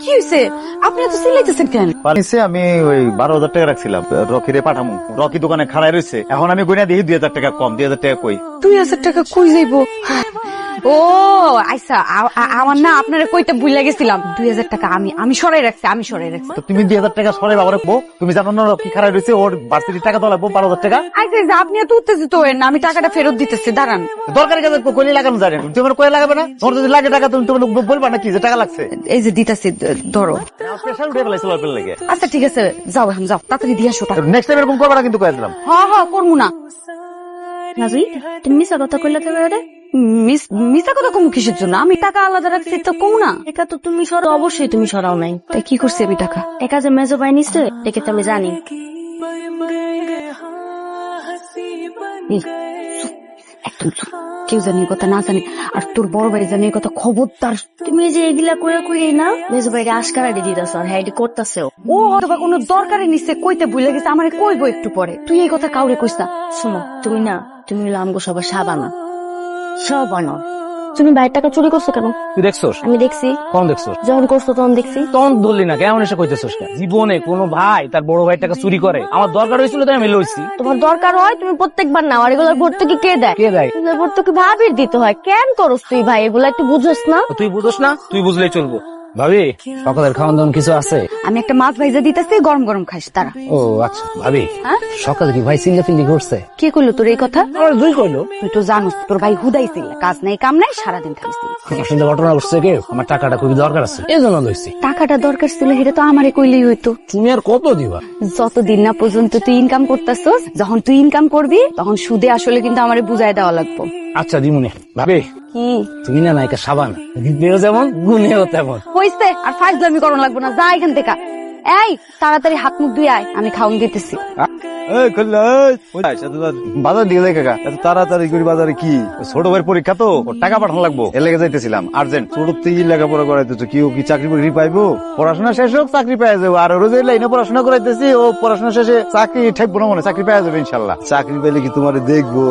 কি হয়েছে? আপনি এত চিল্লাইতেছেন কেন? পানিছে আমি ওই 12,000 টাকা রাখছিলাম রকিরে পাঠামু। রকি দোকানে খাড়াই রয়েছে, এখন আমি গুনা দেখি 2,000 টাকা কম। 2,000 টাকা কই? 2,000 টাকা কই যাইব? ও আচ্ছা, আমার না আপনারা কইতে ভুলে গেছিলাম। 2,000 টাকা আমি সরাই রাখছি। তো তুমি 2,000 টাকা সরাই বাবা রাখবো? তুমি জানো না রকি খাড়াই রয়েছে, ওর ভার্সিটির টাকা তো লাগবো 12,000 টাকা। আচ্ছা আপনি এত উত্তেজিত হয়েন না, আমি টাকাটা ফেরত দিতেছি, দাঁড়ান। দরকারি কাজে কইলে লাগানো যায় না, তোমার কয়ে লাগাবে না? তোমার যদি লাগে টাকা তুমি তোমার বলবা না কি যে টাকা লাগছে? এই যে দিতেছি, ধরো। স্পেশাল উঠে ফেলাইছিল আপনার লেগে। আচ্ছা ঠিক আছে, যাও এখন যাও, তাড়াতাড়ি দিয়ে আসো টাকা। নেক্সট টাইম এরকম করবা না কিন্তু কয়ে দিলাম। হ্যাঁ করবো না। নাজুই, তুমি মিশা কথা কইলা তো রে? মিশা কথা কম কিসের জন্য? আমি টাকা আলাদা রাখছি তো কম না। টাকা তো তুমি সরাও, অবশ্যই তুমি সরাও নাই। তাই কি করছি আমি টাকা? টাকা যে মেজো ভাই নিচ্ছে দেখে তো আমি জানি। একদম চুপ। কেউ জানি কথা না জানি, আর তোর বড় ভাই জানি কথা, খবরদার। তুমি যে এগুলা কইরা কইরাই না মেজো ভাইরে আশকারা দিয়ে দিতেছ, আর হ্যাঁ করতেছেও। ও অথবা কোনো দরকারে নিচ্ছে কইতে ভুলে গেছে, আমারে কইবো একটু পরে। তুই এই কথা কাউরে কইস না। শোনো, তুমি হলো আমগো সবার সাবানা, সাবানা। তুমি ভাইয়ের টাকা চুরি করছো কেন? তুই দেখছোস? আমি দেখছি। কখন দেখছোস? যখন করছো তখন দেখছি। তখন ধরলি না, কেমন এসে কইতেছোস? জীবনে কোনো ভাই তার বড় ভাইয়ের টাকা চুরি করে? আমার দরকার হয়েছিল তাই আমি লইছি। তোমার দরকার হয় তুমি প্রত্যেকবার নাও, আর এগুলোর ভর্তুকি কে দেয়? কে দেয়? এগুলোর ভর্তুকি ভাবির দিতে হয়। কেন করস তুই ভাই এগুলা? একটু বুঝোস না? তুই বুঝোস না? তুই বুঝলেই চলবো। ভাবি, সকালের খাওয়ান দাওয়ান কিছু আছে? আমি একটা মাছ ভাইজা দিতেছি, গরম গরম খাইস তারা। ও আচ্ছা। ভাবি, হ্যাঁ? সকালে কি ভাই চিল্লাফিল্লি করছে? কে কইলো তোর এই কথা? আমার দুই কইলো। তুই তো জানোস তোর ভাই হুদাইছিল, কাজ নাই কাম নাই, সারাদিন খাইছিল। আমার সঙ্গে ঘটনা ঘটছে কেউ, আমার টাকাটা খুবই দরকার আছে, এই জন্য লইছি। টাকাটা দরকার ছিল, সেটা তো আমারে কইলেই হইতো। তুমি আর কত দিবা? যতদিন না পর্যন্ত তুই ইনকাম করতেছস, যখন তুই ইনকাম করবি তখন সুদে আসলে কিন্তু আমারে বুঝাই দেওয়া লাগবে। আচ্ছা দিমুনি। ভাবি, কি তুমি না নায়িকা সাবান, দিতেও যেমন গুনেও তেমন। হইছে? আর ফাইজলামি করন লাগবো না, যা এখান থেকে। এই তাড়াতাড়ি হাত মুখ ধুয়ে আয়, আমি খাওন দিতেছি। বাজার দিকে যাই কাকা, এত তাড়াতাড়ি করে বাজারে কি? ছোট ভাইয়ের পরীক্ষা তো, ওর টাকা পাঠানো লাগবো, এর লেগে যাইতেছিলাম আর্জেন্ট। ছোট থেকে লেখাপড়া করাইতেছো, কি ও কি চাকরি বাকরি পাইবো? পড়াশোনা শেষ হোক চাকরি পাই যাবো। আর ওর যে লাইনে পড়াশোনা করাইতেছি, ও পড়াশোনা শেষে চাকরি ঠেকবো না, মনে চাকরি পাই যাবে ইনশাল্লাহ। চাকরি পাইলে কি তোমার দেখবো?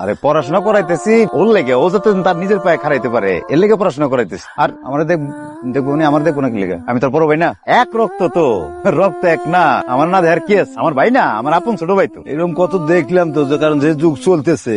আরে পড়াশোনা করাইতেছি ওর লেগে, ও যাতে তার নিজের পায়ে খারাইতে পারে, এর লেগে পড়াশোনা করাইতেছি। আর আমার দেখবো না, আমার দেখবো না কি লেগে? আমি তোর বড় ভাই না? এক রক্ত তো, রক্ত এক না। আমার না দেয়ার কেস, আমার ভাই না, আমার আপন ছোট ভাই তো। এরকম কত দেখলাম তো, যে কারণ যে যুগ চলতেছে